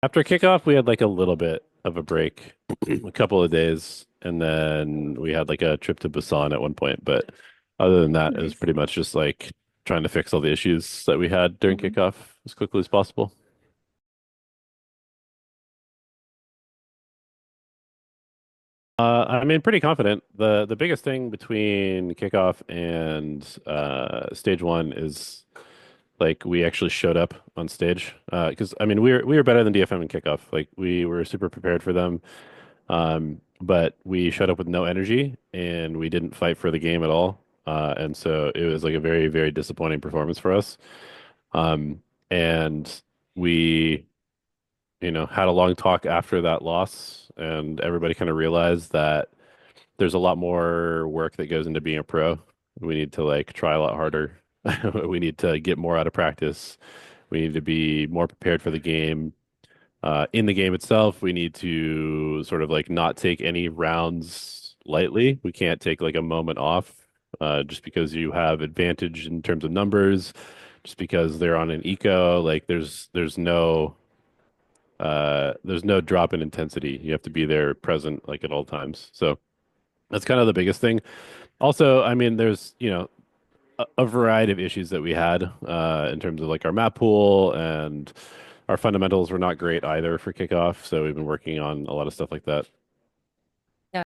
After kickoff, we had like a little bit of a break, a couple of days, and then we had like a trip to Busan at one point. But other than that, it was Nice. pretty much just like trying to fix all the issues that we had during Mhm. kickoff as quickly as possible. I mean, pretty confident. The biggest thing between kickoff and stage one is like we actually showed up on stage. Because I mean, we were better than DFM in kickoff. Like we were super prepared for them. But we showed up with no energy and we didn't fight for the game at all. And so it was like a very, very disappointing performance for us. Um, and we, had a long talk after that loss, and everybody kind of realized that there's a lot more work that goes into being a pro. We need to like try a lot harder. We need to get more out of practice. We need to be more prepared for the game. In the game itself, we need to sort of like not take any rounds lightly. We can't take like a moment off just because you have advantage in terms of numbers, just because they're on an eco. Like there's no drop in intensity. You have to be there present like at all times. So that's kind of the biggest thing. Also, I mean, there's, a variety of issues that we had in terms of like our map pool, and our fundamentals were not great either for kickoff. So we've been working on a lot of stuff like that. Yeah.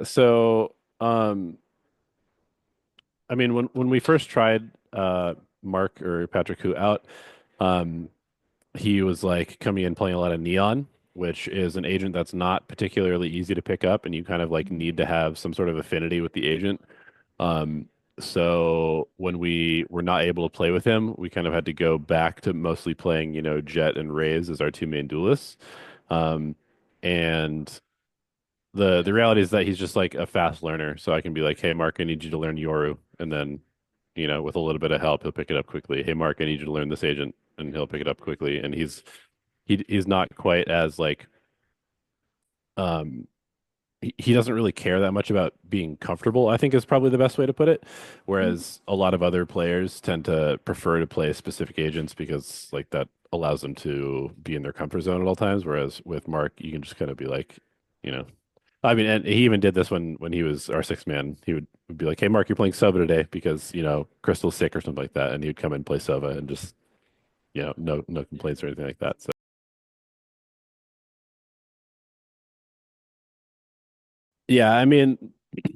So, I mean, when we first tried Mark or Patrick who out, um, he was like coming in playing a lot of Neon, which is an agent that's not particularly easy to pick up, and you kind of like Mhm. need to have some sort of affinity with the agent. Um, so when we were not able to play with him, we kind of had to go back to mostly playing, Jet and Raze as our two main duelists. Um, and the reality is that he's just like a fast learner. So I can be like, "Hey, Mark, I need you to learn Yoru," and then, with a little bit of help, he'll pick it up quickly. "Hey, Mark, I need you to learn this agent," and he'll pick it up quickly. And he's not quite as like um he doesn't really care that much about being comfortable, I think is probably the best way to put it. Mhm. Whereas a lot of other players tend to prefer to play specific agents because like that allows them to be in their comfort zone at all times. Whereas with Mark, you can just kind of be like, you know, I mean, and he even did this when he was our sixth man. He would be like, "Hey, Mark, you're playing Sova today because Crystal's sick or something like that," and he would come and play Sova and just no complaints or anything like that. So yeah, I mean,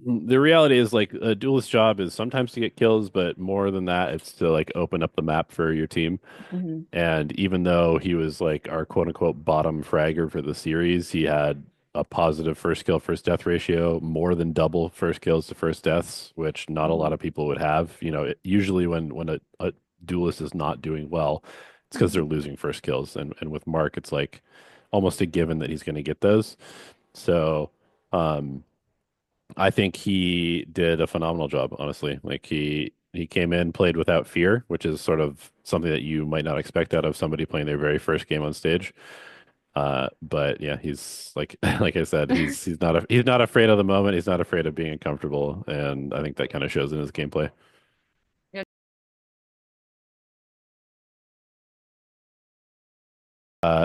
the reality is like a duelist job is sometimes to get kills, but more than that, it's to like open up the map for your team. Mhm. And even though he was like our quote unquote bottom fragger for the series, he had a positive first kill, first death ratio, more than double first kills to first deaths, which not a lot Mhm. of people would have. Usually when a duelist is not doing well, it's because they're Mhm. losing first kills. And with Mark, it's like almost a given that he's going to get those. So, um, I think he did a phenomenal job, honestly. Like he came in, played without fear, which is sort of something that you might not expect out of somebody playing their very first game on stage. But yeah, he's like like I said, he's not afraid of the moment. He's not afraid of being uncomfortable, and I think that kind of shows in his gameplay. Yeah.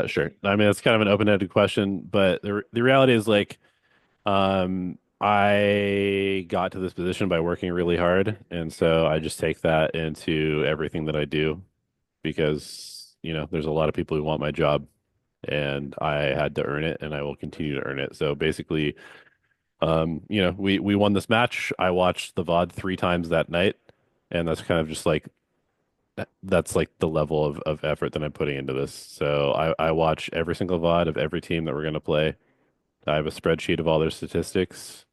Sure. I mean, it's kind of an open-ended question, but the reality is like I got to this position by working really hard, and so I just take that into everything that I do because, there's a lot of people who want my job and I had to earn it and I will continue to earn it. So basically, we won this match. I watched the VOD 3 times that night, and that's kind of just like that's like the level of effort that I'm putting into this. So I watch every single VOD of every team that we're going to play. I have a spreadsheet of all their statistics.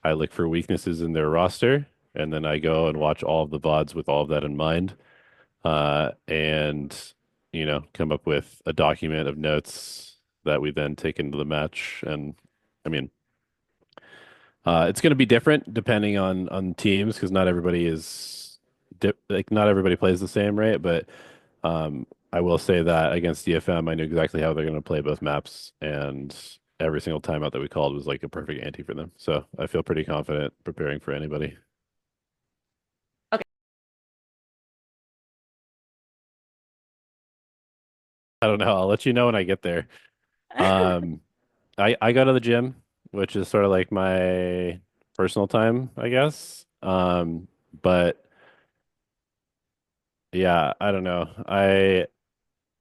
I look for weaknesses in their roster, and then I go and watch all of the VODs with all of that in mind, and come up with a document of notes that we then take into the match. And I mean, it's going to be different depending on teams because not everybody is like not everybody plays the same, right? But I will say that against DFM, I knew exactly how they're going to play both maps, and every single timeout that we called was like a perfect ante for them. So I feel pretty confident preparing for anybody. Okay. I don't know. I'll let you know when I get there. Um, I go to the gym, which is sort of like my personal time, I guess. But yeah, I don't know. I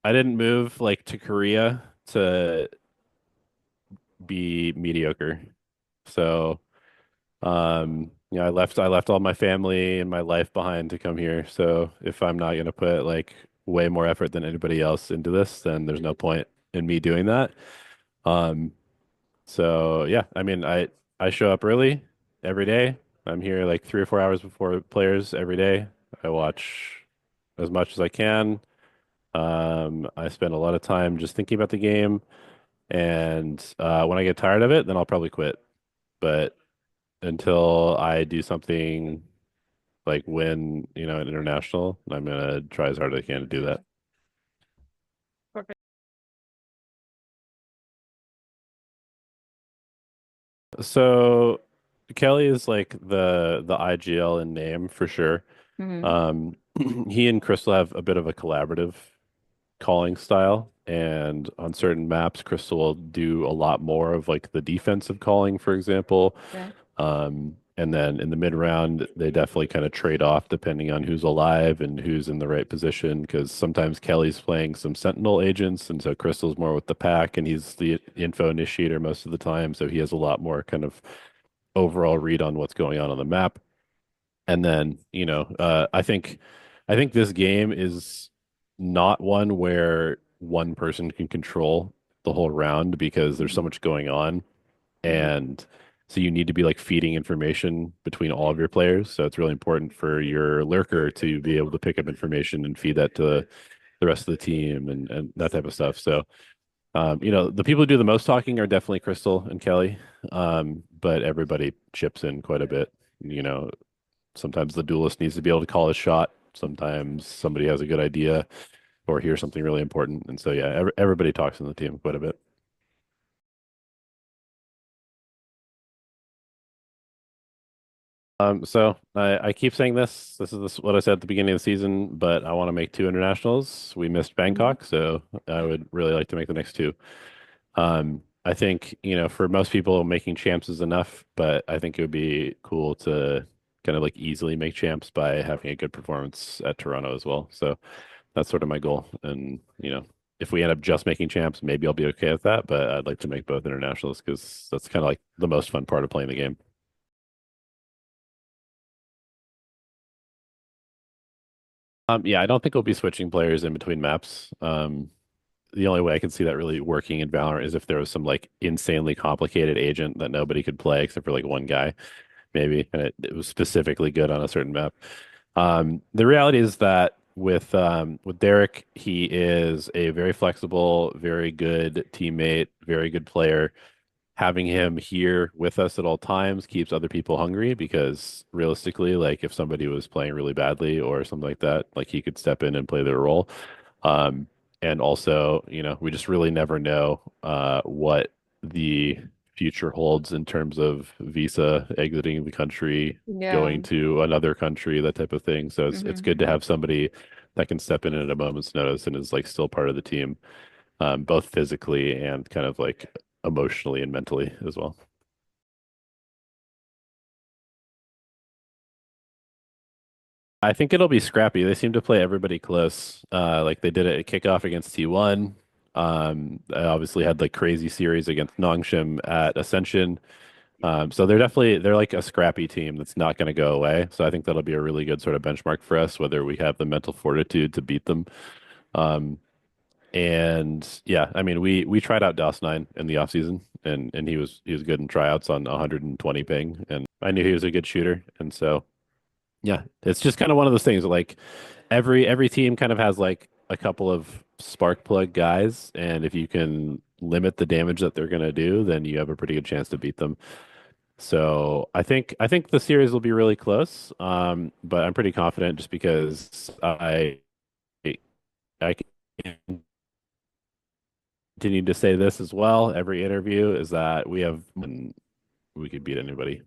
didn't move like to Korea to be mediocre. So, I left all my family and my life behind to come here. So if I'm not gonna put like way more effort than anybody else into this, then there's no point in me doing that. Um, so yeah, I mean, I show up early every day. I'm here like 3 or 4 hours before players every day. I watch as much as I can. I spend a lot of time just thinking about the game, and when I get tired of it, then I'll probably quit. But until I do something like win, an international, I'm gonna try as hard as I can to do that. Perfect. So Kelly is like the IGL in name for sure. Hmm. Um, he and Crystal have a bit of a collaborative calling style, and on certain maps, Crystal will do a lot more of like the defensive calling, for example. Okay. And then in the mid round, they definitely kind of trade off depending on who's alive and who's in the right position. Because sometimes Kelly's playing some Sentinel agents, and so Crystal's more with the pack, and he's the info initiator most of the time. So he has a lot more kind of overall read on what's going on the map. And then, I think this game is not one where one person can control the whole round because there's so much going on. Hmm. And so you need to be like feeding information between all of your players. So it's really important for your lurker to be able to pick up information and feed that to the rest of the team and that type of stuff. So, the people who do the most talking are definitely Crystal and Kelly. But everybody chips in quite a bit. You know, sometimes the duelist needs to be able to call a shot. Sometimes somebody has a good idea or hears something really important. And so, yeah, everybody talks in the team quite a bit. So I keep saying this. This is what I said at the beginning of the season, but I want to make two internationals. We missed Hmm. Bangkok, so I would really like to make the next two. I think, for most people, making champs is enough, but I think it would be cool to kind of like easily make champs by having a good performance at Toronto as well. So that's sort of my goal. And, if we end up just making champs, maybe I'll be okay with that, but I'd like to make both internationals because that's kind of like the most fun part of playing the game. Yeah, I don't think we'll be switching players in between maps. The only way I can see that really working in Valorant is if there was some like insanely complicated agent that nobody could play except for like one guy, maybe, and it was specifically good on a certain map. The reality is that with Derek, he is a very flexible, very good teammate, very good player. Having him here with us at all times keeps other people hungry because realistically, like if somebody was playing really badly or something like that, like he could step in and play their role. Um, and also, we just really never know what the future holds in terms of visa exiting the country, Yeah. going to another country, that type of thing. So it's Hmm. good to have somebody that can step in at a moment's notice and is like still part of the team, both physically and kind of like emotionally and mentally as well. I think it'll be scrappy. They seem to play everybody close. Like they did it at kickoff against T1. I obviously had like crazy series against Nongshim at Ascension. So they're like a scrappy team that's not going to go away. So I think that'll be a really good sort of benchmark for us, whether we have the mental fortitude to beat them. Um, and yeah, I mean we tried out DOS9 in the off season, and he was good in tryouts on 120 ping, and I knew he was a good shooter, and so. Yeah, it's just kind of one of those things like every team kind of has like a couple of spark plug guys, and if you can limit the damage that they're going to do, then you have a pretty good chance to beat them. So I think the series will be really close, but I'm pretty confident just because I continue to say this as well every interview is that we could beat anybody.